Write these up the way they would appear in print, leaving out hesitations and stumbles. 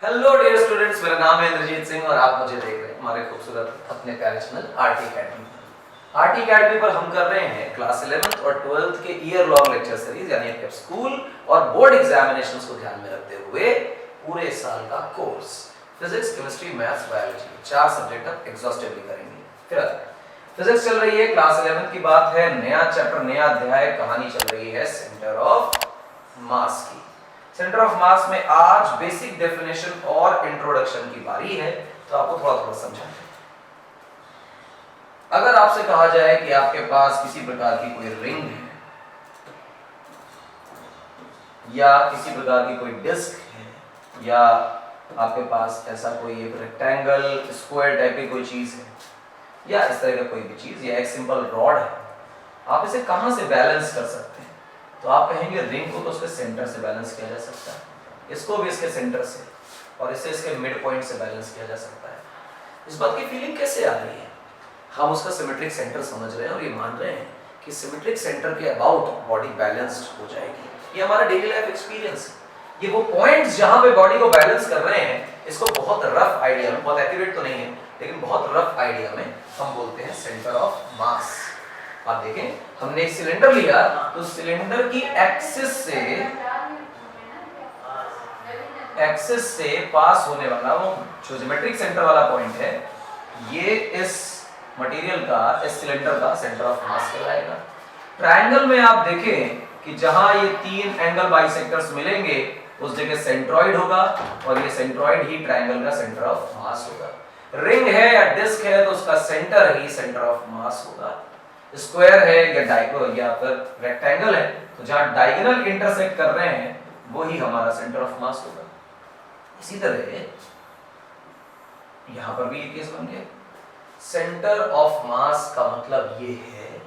Hello dear students, मेरा नाम है इंद्रजीत सिंह और आप मुझे देख रहे हैं हमारे खूबसूरत अपने प्यारे चैनल आरटी अकेडमी पर। आरटी अकेडमी पर हम कर रहे हैं क्लास 11th और 12th के ईयर लॉन्ग लेक्चर सीरीज, यानी कि स्कूल और बोर्ड एग्जामिनेशंस को ध्यान में रखते हुए पूरे साल का course physics, chemistry, maths, biology 4 subject अब एग्जॉस्टिवली करेंगे। फिर फिजिक्स चल रही है, क्लास 11th की बात है, नया चैप्टर, नया अध्याय, कहानी चल रही है सेंटर ऑफ मास की। सेंटर ऑफ मास में आज बेसिक डेफिनेशन और इंट्रोडक्शन की बारी है, तो आपको थोड़ा थोड़ा समझाते हैं। अगर आपसे कहा जाए कि आपके पास किसी प्रकार की कोई रिंग है या किसी प्रकार की कोई डिस्क है या आपके पास ऐसा कोई एक रेक्टेंगल, स्क्वायर टाइप की कोई चीज है या इस तरह का कोई भी चीज या एक सिंपल रॉड है, आप इसे कहां से बैलेंस कर सकते हैं? तो आप कहेंगे रिंग को तो उसके सेंटर से बैलेंस किया जा सकता है, इसको भी इसके सेंटर से और इसे इसके मिड पॉइंट से बैलेंस किया जा सकता है। इस बात की फीलिंग कैसे आ रही है? हम उसका सिमेट्रिक सेंटर समझ रहे हैं और ये मान रहे हैं कि सिमेट्रिक सेंटर के अबाउट बॉडी बैलेंस्ड हो जाएगी। ये हमारा डेली लाइफ एक्सपीरियंस है। ये वो पॉइंट्स जहां पे बॉडी को बैलेंस कर रहे हैं, इसको बहुत रफ आइडिया में, बहुत एक्यूरेट तो नहीं है लेकिन बहुत रफ आइडिया में हम बोलते हैं सेंटर ऑफ मास। आप देखें, हमने एक सिलेंडर लिया तो सिलेंडर की एक्सिस से पास होने वाला वो जो ज्योमेट्रिक सेंटर वाला पॉइंट है, ये इस मटेरियल का, इस सिलेंडर का सेंटर ऑफ मास कहलाएगा। ट्रायंगल में आप देखें कि जहां ये 3 एंगल बाइसेक्टर्स मिलेंगे उस जगह सेंट्रॉइड होगा और ये सेंट्रॉइड ही ट्रायंगल का सेंटर ऑफ मास होगा। रिंग है या डिस्क है तो उसका सेंटर ही सेंटर ऑफ मास होगा। स्क्वायर है या डायगोनल या फिर रेक्टेंगल है तो जहां डायगोनल इंटरसेक्ट कर रहे हैं वो ही हमारा सेंटर ऑफ मास होगा। इसी तरह यहां पर भी ये केस बन गया। सेंटर ऑफ मास का मतलब ये है,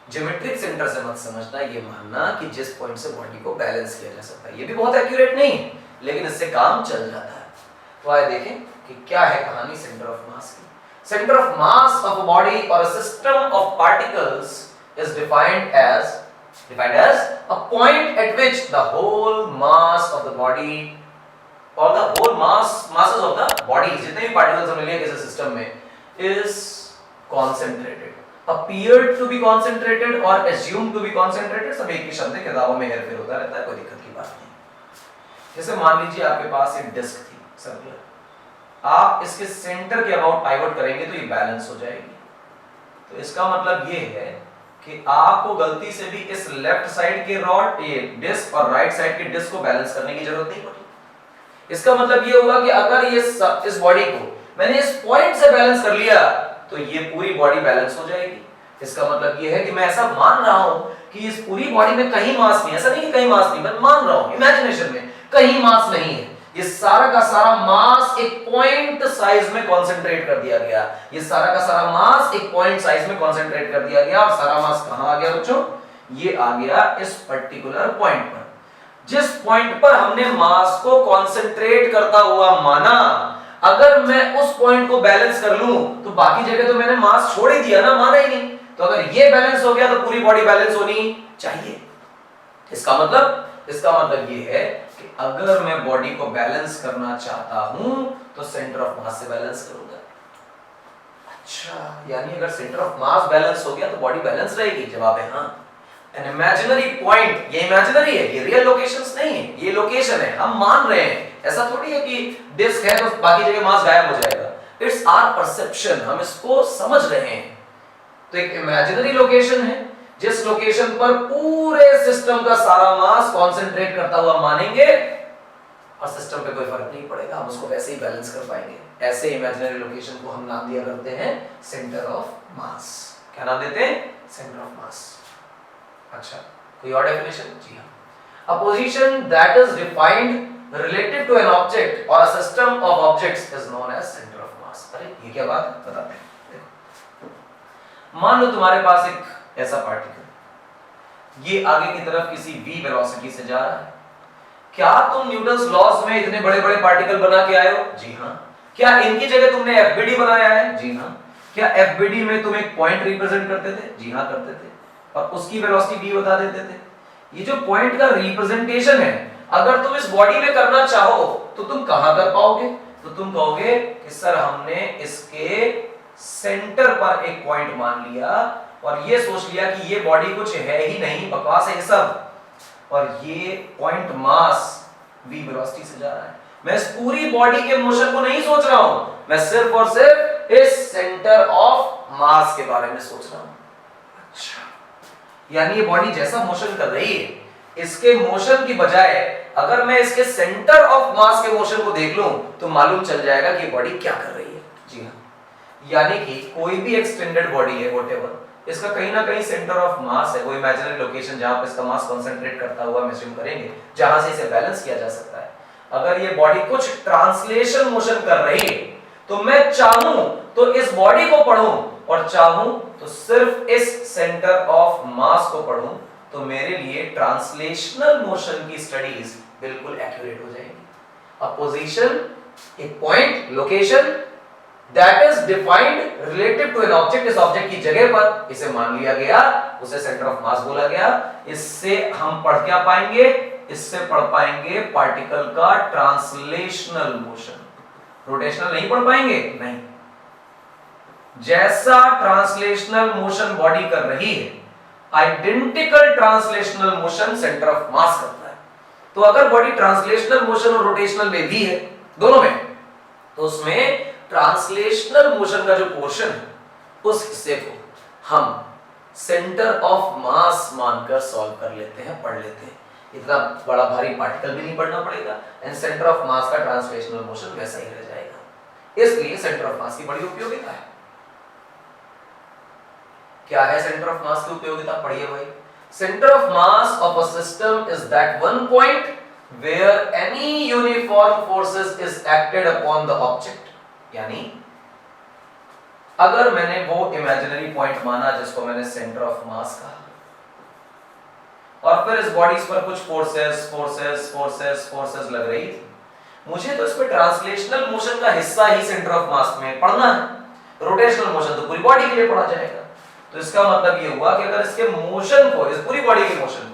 ज्योमेट्रिक सेंटर से मत समझना, ये मानना कि जिस पॉइंट से बॉडी को बैलेंस किया जा सकता है। ये भी बहुत एक्यूरेट नहीं है लेकिन इससे काम चल जाता है। तो आइए देखें कि क्या है कहानी सेंटर ऑफ मास की। Center of mass of a body or a system of particles is defined as a point at which the whole mass of the body or the whole masses of the body, जितने भी particles हमें लिए किसी system में, is concentrated, appeared to be concentrated or assumed to be concentrated। सब एक ही शब्द है, किताबों में हेरफेर होता रहता है, कोई दिक्कत की बात नहीं। जैसे मान लीजिए आपके पास एक डिस्क थी सर्कुलर, आप इसके सेंटर के अबाउट पाइवट करेंगे तो ये बैलेंस हो जाएगी। तो इसका मतलब ये है कि आपको गलती से भी इस लेफ्ट साइड के रॉड, ये डिस्क और राइट साइड के डिस्क को बैलेंस करने की जरूरत नहीं पड़ी। इसका मतलब ये हुआ कि अगर ये इस बॉडी को मैंने इस पॉइंट से बैलेंस कर लिया तो ये पूरी बॉडी बैलेंस हो जाएगी। इसका मतलब ये है कि मैं ऐसा मान रहा हूं कि इस पूरी बॉडी में कहीं मास नहीं, ऐसा नहीं कि कहीं मास नहीं, मैं मान रहा हूं इमेजिनेशन में कहीं मास नहीं है। ये सारा का सारा मास एक पॉइंट साइज में कंसंट्रेट कर दिया गया। ये सारा का सारा मास एक पॉइंट साइज में कंसंट्रेट कर दिया गया। और सारा मास कहां आ गया बच्चों? ये आ गया इस पर्टिकुलर पॉइंट पर। जिस पॉइंट पर हमने मास को कंसंट्रेट करता हुआ माना, अगर मैं उस पॉइंट को बैलेंस कर लूं तो बाकी जगह तो मैंने मास छोड़ ही दिया ना, माना ही नहीं। तो अगर ये बैलेंस हो गया तो पूरी बॉडी बैलेंस होनी चाहिए। इसका मतलब ये है कि अगर मैं बॉडी को बैलेंस करना चाहता हूं तो सेंटर ऑफ मास से बैलेंस करूंगा। अच्छा, यानी अगर सेंटर ऑफ मास बैलेंस हो गया तो बॉडी बैलेंस रहेगी? जवाब है हां। एन इमेजिनरी पॉइंट, ये इमेजिनरी है, ये रियल लोकेशंस नहीं है, ये लोकेशन है, हम मान रहे हैं। ऐसा थोड़ी है कि डिस्क है तो बाकी जगह मास गायब हो जाएगा। इट्स आवर परसेप्शन, हम इसको समझ रहे हैं। तो एक इमेजिनरी लोकेशन है जिस लोकेशन पर पूरे सिस्टम का सारा मास कंसंट्रेट करता हुआ मानेंगे और सिस्टम पे कोई फर्क नहीं पड़ेगा, हम उसको वैसे ही बैलेंस कर पाएंगे। ऐसे इमेजिनरी लोकेशन को हम नाम दिया करते हैं सेंटर ऑफ मास। क्या नाम देते हैं? Centre of mass. अच्छा, कोई और डेफिनेशन? जी हां, a position that is defined related to an object और a system of objects is known as centre of mass. अरे ये क्या बात है, बताते हैं। देखो, मान लो तुम्हारे पास एक ऐसा पार्टिकल, ये आगे की तरफ किसी v वेलोसिटी से जा रहा है। क्या तुम न्यूटन्स लॉज में इतने बड़े बड़े पार्टिकल बना के आए हो? जी हां। क्या इनकी जगह तुमने एफबीडी बनाया है? जी हां। क्या एफबीडी में तुम एक पॉइंट रिप्रेजेंट करते थे? जी हां करते थे, और उसकी वेलोसिटी v बता देते थे। ये जो पॉइंट का रिप्रेजेंटेशन है अगर तुम इस बॉडी में करना चाहो तो तुम कहां कर पाओगे? तो तुम कहोगे कि सर हमने इसके सेंटर पर एक पॉइंट मान लिया और ये सोच लिया कि ये बॉडी कुछ है ही नहीं, बकवास है ये सब, और ये पॉइंट मास v वेलोसिटी से जा रहा है। मैं इस पूरी बॉडी के मोशन को नहीं सोच रहा हूं, मैं सिर्फ और सिर्फ इस सेंटर ऑफ मास के बारे में सोच रहा हूं। अच्छा, यानी ये बॉडी जैसा मोशन कर रही है, इसके मोशन की बजाय अगर मैं इसके सेंटर ऑफ मास के मोशन को देख लूं तो मालूम चल जाएगा कि बॉडी क्या कर रही है। जी हां, यानी कि कोई भी एक्सटेंडेड बॉडी है व्हाटएवर, इसका कहीं ना कहीं सेंटर ऑफ मास है, वो इमेजिनरी लोकेशन जहां पे इसका मास कंसंट्रेट करता हुआ हम अज्यूम करेंगे, जहां से इसे बैलेंस किया जा सकता है। अगर ये बॉडी कुछ ट्रांसलेशन मोशन कर रही है तो मैं चाहूं तो इस बॉडी को पढ़ूं और चाहूं तो सिर्फ इस सेंटर ऑफ मास को पढ़ूं, तो मेरे लिए ट्रांसलेशनल मोशन की स्टडीज बिल्कुल एक्यूरेट हो जाएगी। अ पोजीशन, एक point, location that is defined relative to an object, इस ऑब्जेक्ट की जगह पर इसे मान लिया गया, उसे सेंटर ऑफ मास बोला गया। इससे हम पढ़ क्या पाएंगे? इससे पढ़ पाएंगे पार्टिकल का ट्रांसलेशनल मोशन। रोटेशनल नहीं पढ़ पाएंगे, नहीं। जैसा ट्रांसलेशनल मोशन बॉडी कर रही है, identical translational motion centre of मास करता है। तो अगर बॉडी ट्रांसलेशनल मोशन और रोटेशनल में भी है, दोनों में, तो उसमें ट्रांसलेशनल मोशन का जो पोर्शन है उस हिस्से को हम सेंटर ऑफ मास मानकर सॉल्व कर लेते हैं, पढ़ लेते हैं। इतना बड़ा भारी पार्टिकल भी नहीं पढ़ना पड़ेगा एंड सेंटर ऑफ मास का ट्रांसलेशनल मोशन वैसा ही रह जाएगा। इसलिए सेंटर ऑफ मास की बड़ी उपयोगिता है। क्या है सेंटर ऑफ मास की उपयोगिता? पढ़िए भाई। Centre of mass of a system is that one point where any uniform forces is acted upon the object। यानी अगर मैंने वो इमेजिनरी पॉइंट माना जिसको मैंने सेंटर ऑफ मास कहा, और फिर इस बॉडीज पर कुछ फोर्सेस लग रही थी, मुझे तो इस पे ट्रांसलेशनल मोशन का हिस्सा ही सेंटर ऑफ मास में पढ़ना है। रोटेशनल मोशन तो पूरी बॉडी के लिए पढ़ा जाएगा। तो इसका मतलब ये हुआ कि अगर इसके मोशन को, इस पूरी बॉडी के मोशन को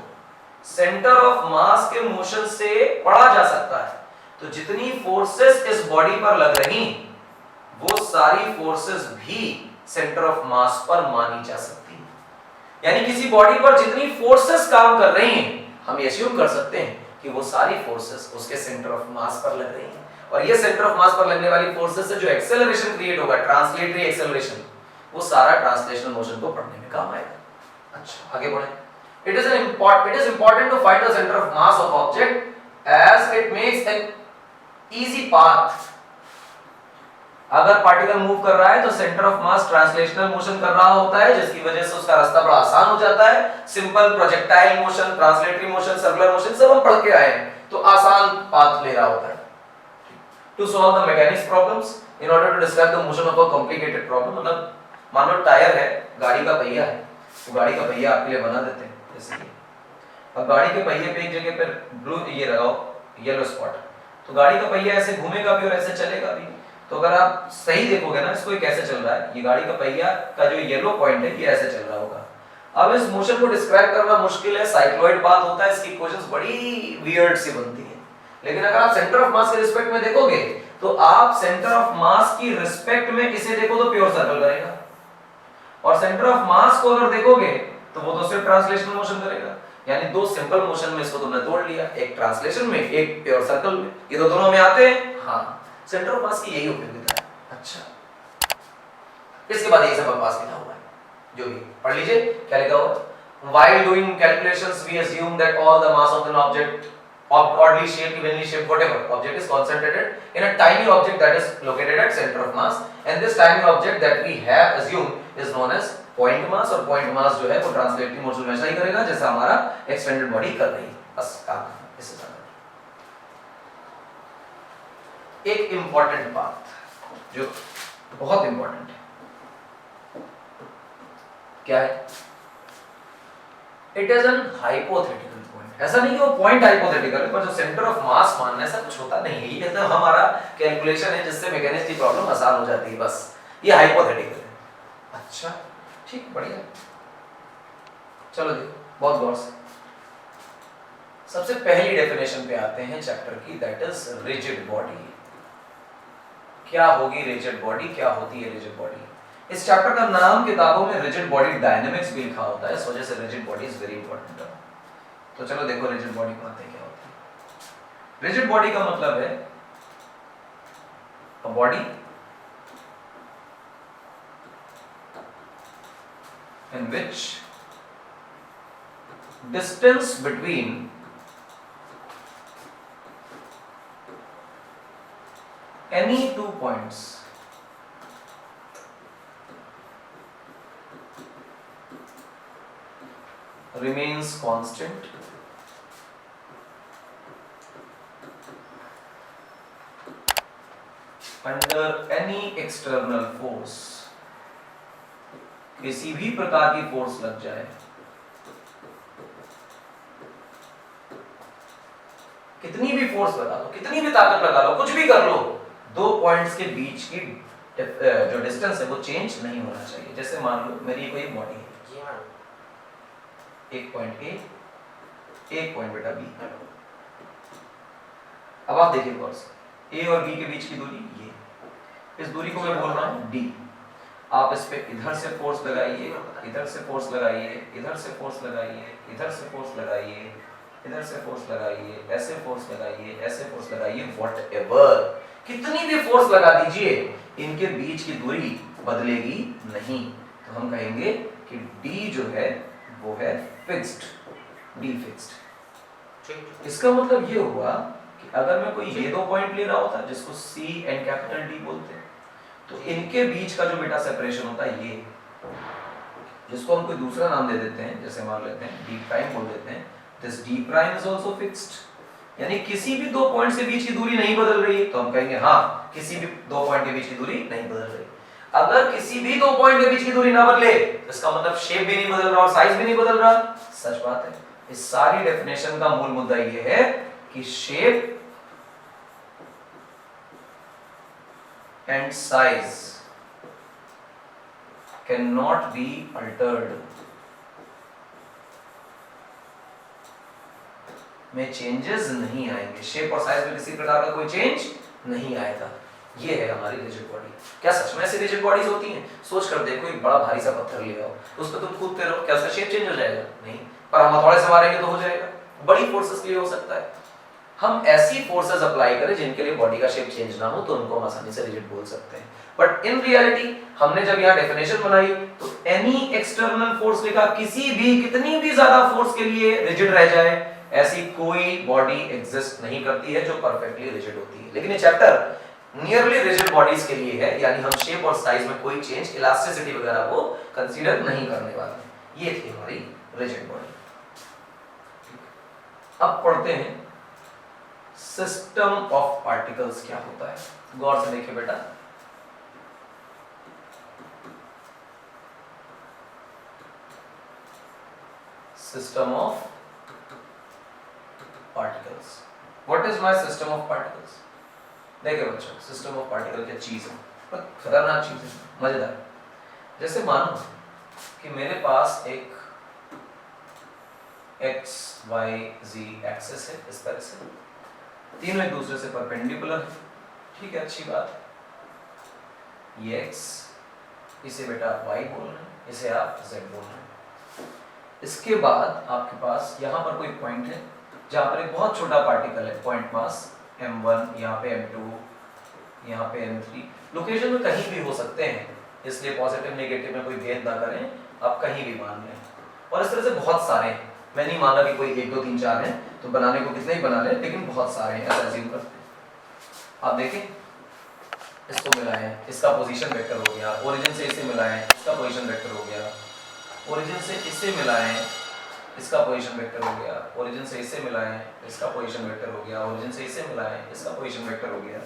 सेंटर ऑफ मास के मोशन से पढ़ा जा सकता है, तो जितनी फोर्सेस इस बॉडी पर लग रही वो सारी फोर्सेस भी सेंटर ऑफ मास पर मानी जा सकती है। यानी किसी बॉडी पर जितनी फोर्सेस काम कर रही हैं, हम ये अज्यूम कर सकते हैं कि वो सारी फोर्सेस उसके सेंटर ऑफ मास पर लग रही हैं, और ये सेंटर ऑफ मास पर लगने वाली फोर्सेस से जो एक्सेलरेशन क्रिएट होगा, ट्रांसलेटरी एक्सेलरेशन, वो सारा ट्रांसलेशनल मोशन को पढ़ने में काम आएगा। अच्छा, आगे बढ़े। It is important to find the center of mass of object as it makes an easy path। अगर पार्टिकल मूव कर रहा है तो centre of mass translational motion कर रहा होता है, जिसकी वजह से उसका रास्ता बड़ा आसान हो जाता है। Simple projectile motion, translatory motion, circular motion सब हम पढ़ के आए हैं, तो आसान पाथ ले रहा होता है। To solve the mechanics problems in order to describe the motion of a complicated problem, मतलब मान लो टायर है, गाड़ी का पहिया है, तो गाड़ी का पहिया आपके लिए बना देते हैं जैसे कि, अब गाड़ी के पहिए पे एक जगह पर ब्लू ये लगाओ, येलो स्पॉट, तो गाड़ी का पहिया ऐसे घूमेगा भी और ऐसे चलेगा भी। तो अगर आप सही देखोगे ना इसको, कैसे चल रहा है, ये गाड़ी का पहिया का जो येलो पॉइंट है ये ऐसे चल रहा होगा। अब इस मोशन को डिस्क्राइब करना मुश्किल है, साइक्लॉइड पाथ होता है, इसकी इक्वेशंस बड़ी वियर्ड सी बनती है। लेकिन अगर आप सेंटर ऑफ मास के रिस्पेक्ट में देखोगे तो आप सेंटर ऑफ मास की रिस्पेक्ट में किसे देखो तो प्योर सर्कल करेगा, और सेंटर ऑफ मास को अगर देखोगे तो वो तो सिर्फ ट्रांसलेशनल मोशन करेगा। यानी दो सिंपल मोशन में इसको तुमने तोड़ लिया, एक ट्रांसलेशन में, एक प्योर सर्कल में। ये तो दोनों में आते हैं। हाँ, सेंटर ऑफ मास की यही उपयोगिता है। अच्छा, इसके बाद ये सब बकवास लिखा हुआ है, जो भी पढ़ लीजिए। क्या लिखा हुआ है? While doing calculations, we assume that all the mass of an object, oddly shaped, evenly shaped, whatever object is concentrated in a tiny object that is located at center of mass, and this tiny object that we have assumed is known as point mass, और point mass जो है वो translatory motion वैसा ही करेगा जैसा हमारा extended body कर रही है। बस काम इससे ज्यादा। एक इंपॉर्टेंट बात जो बहुत इंपॉर्टेंट है, क्या है? It is an hypothetical point. ऐसा नहीं कि वो पॉइंट हाइपोथेटिकल है, पर जो सेंटर ऑफ मास मानना ऐसा कुछ होता नहीं है। ये तो हमारा कैलकुलेशन है जिससे मैकेनिक्स की प्रॉब्लम आसान हो जाती है, बस ये हाइपोथेटिकल है। अच्छा ठीक, बढ़िया, चलो देखो बहुत गौर से। सबसे पहली डेफिनेशन पे आते हैं चैप्टर की, दैट इज रिजिड बॉडी। क्या होगी रिजिड बॉडी, क्या होती है रिजिड बॉडी? इस चैप्टर का नाम किताबों में रिजिड बॉडी डायनेमिक्स भी लिखा होता है, इस वजह से rigid body is very important. तो चलो देखो रिजिड बॉडी को आते हैं क्या होती है। रिजिड बॉडी का मतलब है a body in which distance between any two points remains constant under any external force। किसी भी प्रकार की फोर्स लग जाए, कितनी भी फोर्स लगा लो, कितनी भी ताकत लगा लो, कुछ भी कर लो, दो पॉइंट्स के बीच की जो डिस्टेंस है वो चेंज नहीं होना चाहिए। जैसे मान लो मेरी कोई बॉडी है, एक पॉइंट ए, एक पॉइंट बेटा बी। अब आप देखिए गौर से, ए और बी के बीच की दूरी ये, इस दूरी को मैं बोल रहा हूं डी। आप इस पे इधर से फोर्स लगाइए, इधर से फोर्स लगाइए, इधर से फोर्स लगाइए, इधर से फोर्स लगाइए, इधर से फोर्स लगाइए, ऐसे फोर्स लगाइए, ऐसे फोर्स लगाइए, व्हाटएवर कितनी भी फोर्स लगा दीजिए, इनके बीच की दूरी बदलेगी नहीं। तो हम कहेंगे कि D जो है वो है फिक्स्ड, D फिक्स्ड। इसका मतलब ये हुआ कि अगर मैं कोई ये दो पॉइंट ले रहा होता जिसको C एंड कैपिटल D बोलते हैं, तो इनके बीच का जो बेटा सेपरेशन होता है ये, जिसको हम कोई दूसरा नाम दे देते हैं, जैसे मान लेते हैं D प्राइम बोल देते हैं, this D prime is also fixed. यानी किसी भी दो पॉइंट्स के बीच की दूरी नहीं बदल रही, तो हम कहेंगे हाँ किसी भी दो पॉइंट के बीच की दूरी नहीं बदल रही। अगर किसी भी दो पॉइंट के बीच की दूरी ना बदले, तो इसका मतलब शेप भी नहीं बदल रहा और साइज भी नहीं बदल रहा। सच बात है। इस सारी डेफिनेशन का मूल मुद्दा ये है कि shape and size cannot be altered, में चेंजेस नहीं आएंगे। शेप और साइज में किसी प्रकार का कोई चेंज नहीं आएगा। ये है हमारी रिजिड बॉडी। क्या सच में ऐसी रिजिड बॉडीज होती हैं? सोच कर देखो, एक बड़ा भारी सा पत्थर ले आओ, उस पर तुम कूदते रहो, क्या उसका शेप चेंज हो जाएगा? नहीं। पर हम हथौड़े से मारेंगे तो हो जाएगा। बड़ी फोर्सेस के लिए हो सकता है। हम ऐसी फोर्सेस अप्लाई करें जिनके लिए बॉडी का शेप चेंज ना हो, तो उनको हम आसानी से रिजिड बोल सकते हैं। बट इन रियलिटी हमने जब यहाँ डेफिनेशन बनाई तो एनी एक्सटर्नल फोर्स लिखा, किसी भी कितनी भी ज्यादा फोर्स के लिए रिजिड रह जाए, ऐसी कोई बॉडी एग्जिस्ट नहीं करती है जो परफेक्टली रिजिड होती है। लेकिन ये चैप्टर नियरली रिजिड बॉडीज के लिए है, यानी हम शेप और साइज में कोई चेंज, इलास्टिसिटी वगैरह को कंसीडर नहीं करने वाले। ये थी हमारी रिजिड बॉडी। अब पढ़ते हैं सिस्टम ऑफ पार्टिकल्स क्या होता है। गौर से देखिए बेटा, system of particles. What is my system of particles? देखिए बच्चों, सिस्टम ऑफ पार्टिकल क्या चीज है, पर खतरनाक चीज है, मजेदार। जैसे मानो कि मेरे पास एक x y z एक्सिस है, इस तरह से तीनों एक दूसरे से परपेंडिकुलर है। ठीक है, अच्छी बात है। ये x, इसे बेटा आप y बोल रहे हैं, इसे आप z बोल रहे हैं। इसके बाद आपके पास यहाँ पर कोई पॉइंट है जहाँ पर एक बहुत छोटा पार्टिकल है, पॉइंट मास m1, यहाँ पे m2, यहाँ पे m3। लोकेशन में कहीं भी हो सकते हैं, इसलिए पॉजिटिव नेगेटिव में कोई भेद ना करें, आप कहीं भी मान लें। और इस तरह से बहुत सारे हैं, मैं नहीं मान रहा कि कोई 1 2 3 4 हैं, तो बनाने को कितने ही बना लें, लेकिन बहुत सारे हैं, ऐसा अज्यूम करते हैं। आप देखें, इसको मिलाएं, इसका पोजीशन वेक्टर हो गया, ओरिजिन से इसे मिलाएं, इसका पोजीशन वेक्टर हो गया, ओरिजिन से इसे मिलाएं, इसका पोजीशन वेक्टर हो गया, ओरिजिन से इसे मिलाएं, इसका पोजीशन वेक्टर हो गया, ओरिजिन से इसे मिलाएं, इसका पोजीशन वेक्टर हो गया।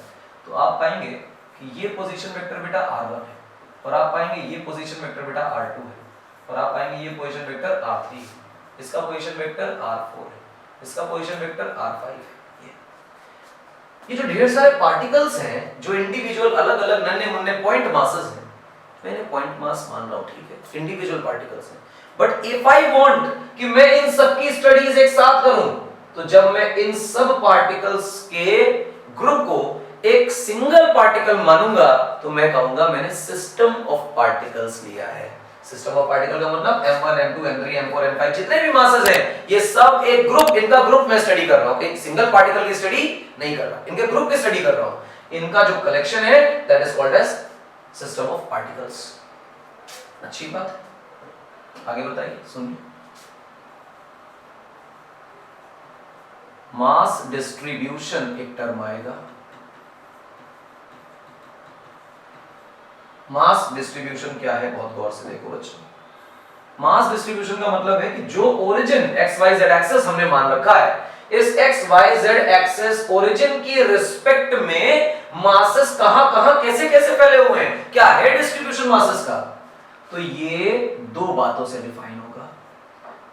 तो आप पाएंगे कि ये पोजीशन वेक्टर बेटा r1 है, और आप पाएंगे ये पोजीशन वेक्टर बेटा r2 है, और आप पाएंगे ये पोजीशन वेक्टर r3 है, इसका पोजीशन वेक्टर r4 है, इसका पोजीशन वेक्टर r5 है। ये जो ढेर सारे पार्टिकल्स हैं, जो इंडिविजुअल अलग अलग नन्हे मुन्ने पॉइंट मासेस हैं, मैंने पॉइंट मास मान रहा हूं, ठीक है, इंडिविजुअल पार्टिकल्स हैं। बट इफ आई वांट कि मैं इन सब की स्टडीज एक साथ करूं, तो जब मैं इन सब पार्टिकल्स के ग्रुप को एक सिंगल पार्टिकल मानूंगा तो मैं कहूंगा मैंने सिस्टम ऑफ पार्टिकल्स लिया है। सिस्टम ऑफ पार्टिकल का मतलब m1 m2 m3 m4 m5 जितने भी मासेस हैं ये सब एक ग्रुप, इनका ग्रुप मैं स्टडी कर रहा हूं, एक सिंगल पार्टिकल की स्टडी नहीं कर रहा, इनके ग्रुप की स्टडी कर रहा हूं। इनका जो कलेक्शन है that is called as system of particles. अच्छी बात है, आगे बताइए सुनिए। मास डिस्ट्रीब्यूशन एक टर्म आएगा। मास डिस्ट्रीब्यूशन क्या है बहुत गौर से देखो बच्चों। मास डिस्ट्रीब्यूशन का मतलब है कि जो origin X Y Z axes हमने मान रखा है, इस X Y Z axes origin की रिस्पेक्ट में मासेस कहां-कहां कैसे-कैसे फैले हुए हैं, क्या है डिस्ट्रीब्यूशन मासेस का। तो ये दो बातों से डिफाइन होगा।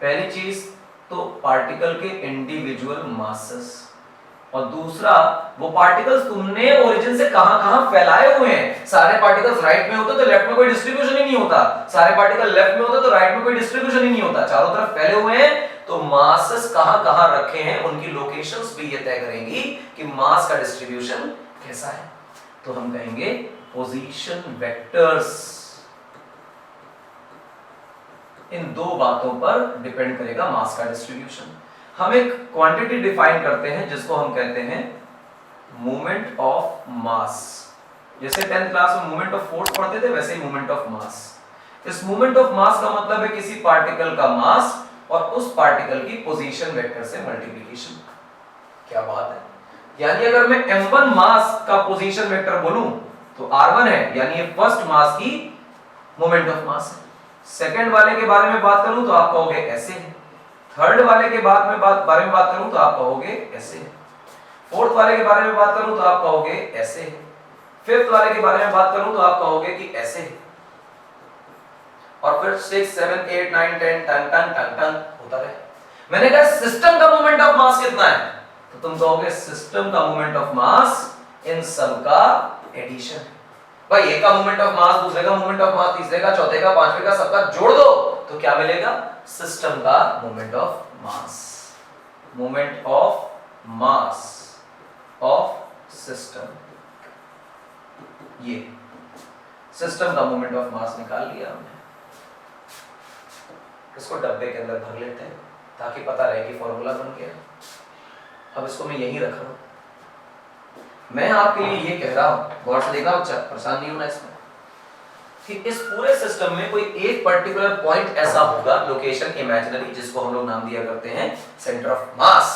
पहली चीज तो पार्टिकल के इंडिविजुअल मासेस, और दूसरा वो पार्टिकल्स तुमने ओरिजिन से कहां-कहां फैलाए हुए हैं। सारे पार्टिकल्स राइट में होते तो लेफ्ट में कोई डिस्ट्रीब्यूशन ही नहीं होता, सारे पार्टिकल लेफ्ट में होते तो राइट में कोई डिस्ट्रीब्यूशन ही नहीं होता। चारों तरफ फैले हुए हैं तो मासेस कहां-कहां रखे हैं उनकी लोकेशंस भी ये तय करेंगी कि मास का डिस्ट्रीब्यूशन कैसा है। तो हम कहेंगे पोजीशन वेक्टर्स। इन दो बातों पर डिपेंड करेगा मास का डिस्ट्रीब्यूशन। हम एक क्वांटिटी डिफाइन करते हैं जिसको हम कहते हैं मोमेंट ऑफ मास। जैसे 10th क्लास में मोमेंट ऑफ फोर्स पढ़ते थे वैसे ही मोमेंट ऑफ मास। इस मोमेंट ऑफ मास का मतलब है किसी पार्टिकल का मास और उस पार्टिकल की पोजीशन वेक्टर से मल्टीप्लिकेशन। क्या बात है, यानी अगर मैं m1 मास का पोजीशन वेक्टर बोलूं तो r1 है, यानी ये फर्स्ट मास की मोमेंट ऑफ मास है। सेकंड वाले के बारे में बात करूं तो आप कहोगे ऐसे है, थर्ड वाले के बारे में बात करूं तो आप कहोगे ऐसे है, फोर्थ वाले के बारे में बात करूं तो आप कहोगे ऐसे है, फिफ्थ वाले के बारे में बात करूं तो आप कहोगे कि ऐसे है, और फिर 6 7 8 9 10 टन टन टन टन होता रहे। मैंने कहा सिस्टम का मोमेंट ऑफ मास कितना है, तो तुम कहोगे सिस्टम का मोमेंट ऑफ मास इन सब का एडिशन है। भाई एक का मोमेंट ऑफ मास, दूसरे का मोमेंट ऑफ मास, तीसरे का, चौथे का, पांचवे का, सबका जोड़ दो तो क्या मिलेगा, सिस्टम का moment of mass. Moment of mass of system, ये सिस्टम का मोमेंट ऑफ मास निकाल लिया हमने। इसको डब्बे के अंदर भर लेते हैं ताकि पता रहे कि फॉर्मूला बन गया। अब इसको मैं यहीं रख रहा हूं। मैं आपके लिए ये कह रहा हूं, गौर से देखा बच्चा, परेशान नहीं होना इसमें, कि इस पूरे सिस्टम में कोई एक पर्टिकुलर पॉइंट ऐसा होगा, लोकेशन इमेजिनरी, जिसको हम लोग नाम दिया करते हैं सेंटर ऑफ मास,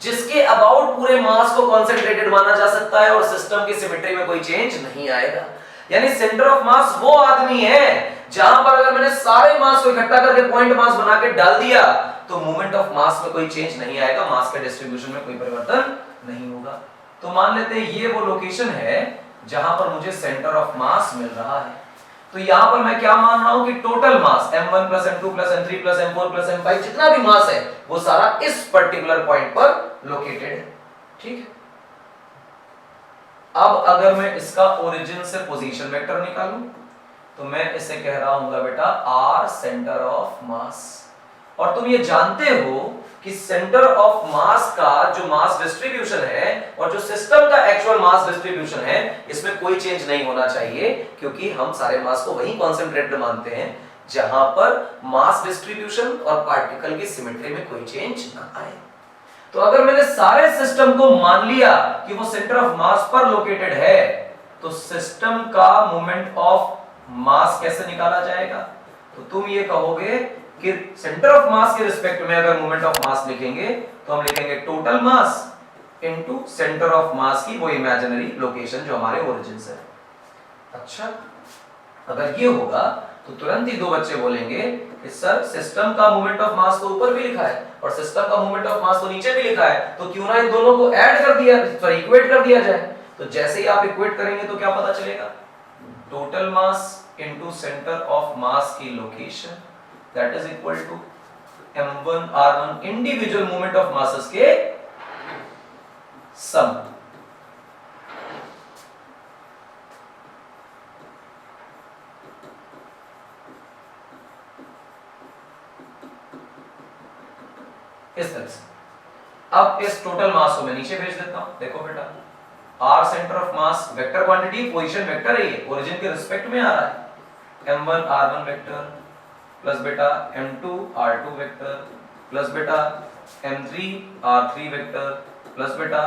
जिसके अबाउट पूरे मास को कॉन्सेंट्रेटेड माना जा सकता है और सिस्टम की सिमेट्री में कोई चेंज नहीं आएगा। यानी सेंटर ऑफ मास वो आदमी है जहां पर अगर मैंने सारे मास को इकट्ठा करके पॉइंट मास बना के डाल दिया तो मोमेंट ऑफ मास में कोई चेंज नहीं आएगा, मास के डिस्ट्रीब्यूशन में कोई परिवर्तन नहीं होगा। तो मान लेते हैं ये वो लोकेशन है जहां पर मुझे सेंटर ऑफ मास मिल रहा है। तो यहां पर मैं क्या मान रहा हूं कि total mass m1 m2 m3 m4 m5 जितना भी मास है वो सारा इस पर्टिकुलर पॉइंट पर लोकेटेड है। ठीक है, अब अगर मैं इसका ओरिजिन से पोजीशन वेक्टर निकालूं तो मैं इसे कह रहा हूं बेटा r सेंटर ऑफ मास। और तुम ये जानते हो कि सेंटर ऑफ मास का जो मास डिस्ट्रीब्यूशन है और जो सिस्टम का एक्चुअल मास डिस्ट्रीब्यूशन है इसमें कोई चेंज नहीं होना चाहिए, क्योंकि हम सारे मास को वहीं कॉन्सेंट्रेटेड मानते हैं जहां पर मास डिस्ट्रीब्यूशन और पार्टिकल की सिमेट्री में कोई चेंज ना आए। तो अगर मैंने सारे सिस्टम को मान लिया कि वो सेंटर ऑफ मास पर लोकेटेड है तो सिस्टम का मोमेंट ऑफ मास कैसे निकाला जाएगा, तो तुम ये कहोगे कि सेंटर ऑफ मास के रिस्पेक्ट में अगर मोमेंट ऑफ मास लिखेंगे तो हम लिखेंगे total mass into centre of mass की वो इमेजिनरी लोकेशन जो हमारे ओरिजिन से है। अच्छा, अगर ये होगा तो तुरंत ही दो बच्चे बोलेंगे कि सर सिस्टम का मोमेंट ऑफ मास तो ऊपर भी लिखा है और सिस्टम का मोमेंट ऑफ मास तो नीचे भी लिखा है, तो क्यों ना इन दोनों को ऐड कर दिया, सॉरी इक्वेट कर दिया जाए। तो जैसे ही आप इक्वेट करेंगे तो क्या पता चलेगा, total mass into centre of mass की location that is equal to m1 r1 individual moment of masses के सम। इस तरह से अब इस टोटल मास को मैं नीचे भेज देता हूं। देखो बेटा, r centre of mass vector quantity position vector है, ये ओरिजिन के रिस्पेक्ट में आ रहा है। m1 r1 वेक्टर प्लस बेटा m2 r2 वेक्टर प्लस बेटा m3 r3 वेक्टर प्लस बेटा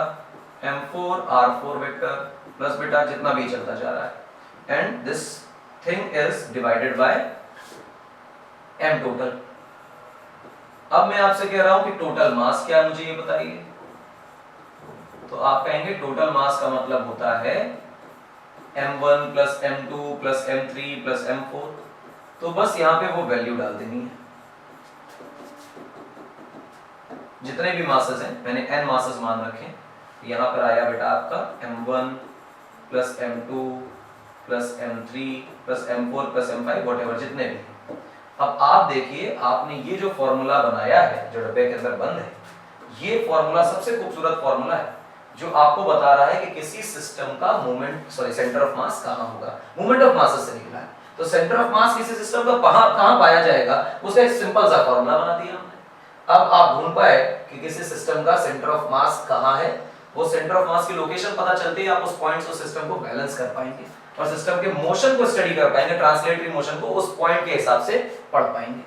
m4 r4 वेक्टर प्लस बेटा जितना भी चलता जा रहा है, and this thing is divided by m total. अब मैं आपसे कह रहा हूं कि टोटल मास क्या है, मुझे ये बताइए। तो आप कहेंगे टोटल मास का मतलब होता है m1 plus m2 plus m3 plus m4। तो बस यहां पे वो वैल्यू डाल देनी है, जितने भी मासेस हैं, मैंने n मासेस मान रखे। यहां पर आया बेटा आपका m1 plus m2 plus m3 plus m4 plus m5 whatever जितने भी। अब आप देखिए, आपने ये जो फॉर्मूला बनाया है जो डब्बे के अंदर बंद है, ये फॉर्मूला सबसे खूबसूरत फॉर्मूला है जो आपको बता रहा है कि किसी सिस्टम का मोमेंट सेंटर ऑफ मास कहां होगा। मोमेंट ऑफ मास से निकला है, तो सेंटर ऑफ मास किसी सिस्टम का कहां पाया जाएगा, उसका एक सिंपल सा फॉर्मूला बना दिया हमने। अब आप ढूंढ पाए कि किसी सिस्टम का सेंटर ऑफ मास कहां है, वो सेंटर ऑफ मास की लोकेशन पता चलती है, आप उस पॉइंट से सिस्टम को बैलेंस कर पाएंगे और सिस्टम के मोशन को स्टडी कर पाएंगे, ट्रांसलेटरी मोशन को उस पॉइंट के हिसाब से पढ़ पाएंगे।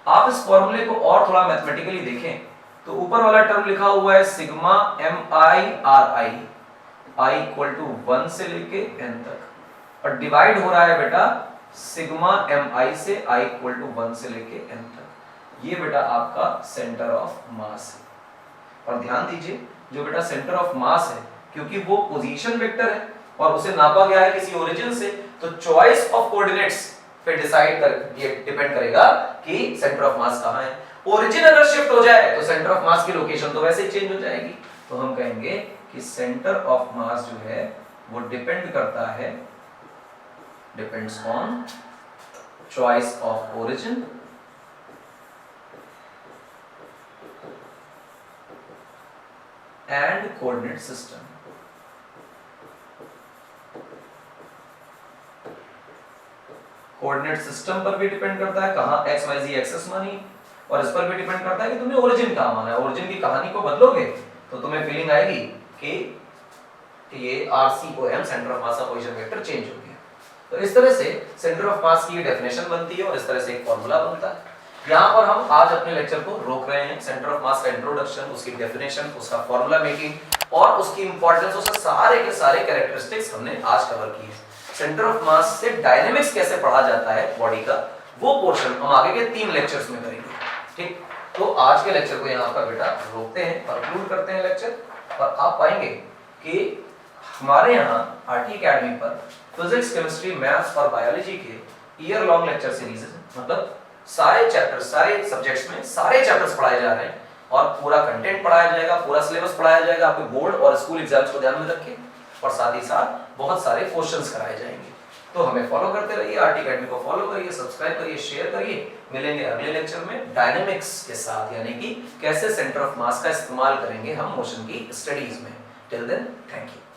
आप इस फॉर्मूले को और थोड़ा मैथमेटिकली देखें तो ऊपर वाला टर्म लिखा हुआ है sigma mi ri, i equal to 1 से लेके n तक, और डिवाइड हो रहा है बेटा सिग्मा mi से i इक्वल टू 1 से लेके n तक। ये बेटा आपका सेंटर ऑफ मास है। और ध्यान दीजिए, जो बेटा सेंटर ऑफ मास है, क्योंकि वो पोजीशन वेक्टर है और उसे नापा गया है किसी ओरिजिन से, तो चॉइस ऑफ कोऑर्डिनेट्स पे डिपेंड करेगा कि सेंटर ऑफ मास कहां है। ओरिजिन अगर शिफ्ट हो जाए तो सेंटर ऑफ मास की लोकेशन तो वैसे ही चेंज हो जाएगी। तो हम कहेंगे कि सेंटर ऑफ मास जो है वो डिपेंड करता है, depends on choice of origin and coordinate system. Coordinate system पर भी डिपेंड करता है, कहां x y z एक्सेस मानी, और इस पर भी डिपेंड करता है कि तुमने ओरिजिन कहां माना है। ओरिजिन की कहानी को बदलोगे तो तुम्हें फीलिंग आएगी कि ये RCOM सेंटर ऑफ मास का पोजीशन वेक्टर चेंज हो गया। तो इस तरह से सेंटर ऑफ मास की डेफिनेशन बनती है और इस तरह से एक फार्मूला बनता है। यहां पर हम आज अपने लेक्चर को रोक रहे हैं। सेंटर ऑफ मास का इंट्रोडक्शन, उसकी डेफिनेशन, उसका फार्मूला मेकिंग और उसकी इंपॉर्टेंस, उसके सारे के सारे कैरेक्टरिस्टिक्स हमने आज कवर किए। सेंटर ऑफ मास से डायनेमिक्स कैसे पढ़ा जाता है बॉडी का, वो पोर्शन हम आगे के 3 लेक्चर्स में करेंगे। ठीक, तो आज के लेक्चर को यहाँ पर बेटा रोकते हैं, कंक्लूड करते हैं लेक्चर, और आप पाएंगे कि हमारे यहाँ आरटी एकेडमी पर फिजिक्स, केमिस्ट्री, मैथ्स और बायोलॉजी के ईयर लॉन्ग लेक्चर सीरीज है। मतलब सारे चैप्टर्स, सारे सब्जेक्ट्स में सारे चैप्टर्स पढ़ाए जा रहे हैं और पूरा कंटेंट पढ़ाया जाएगा, पूरा सिलेबस पढ़ाया जाएगा आपके बोर्ड और स्कूल एग्जाम्स को ध्यान में रखें, और साथ ही साथ बहुत सारे क्वेश्चंस कराए जाएंगे। तो हमें फॉलो करते रहिए, आरटी एकेडमी को फॉलो करिए, सब्सक्राइब करिए, शेयर करिए। मिलेंगे अगले लेक्चर में डायनेमिक्स के साथ, यानी कि कैसे सेंटर ऑफ मास का इस्तेमाल करेंगे हम मोशन की स्टडीज में। Till then, thank you.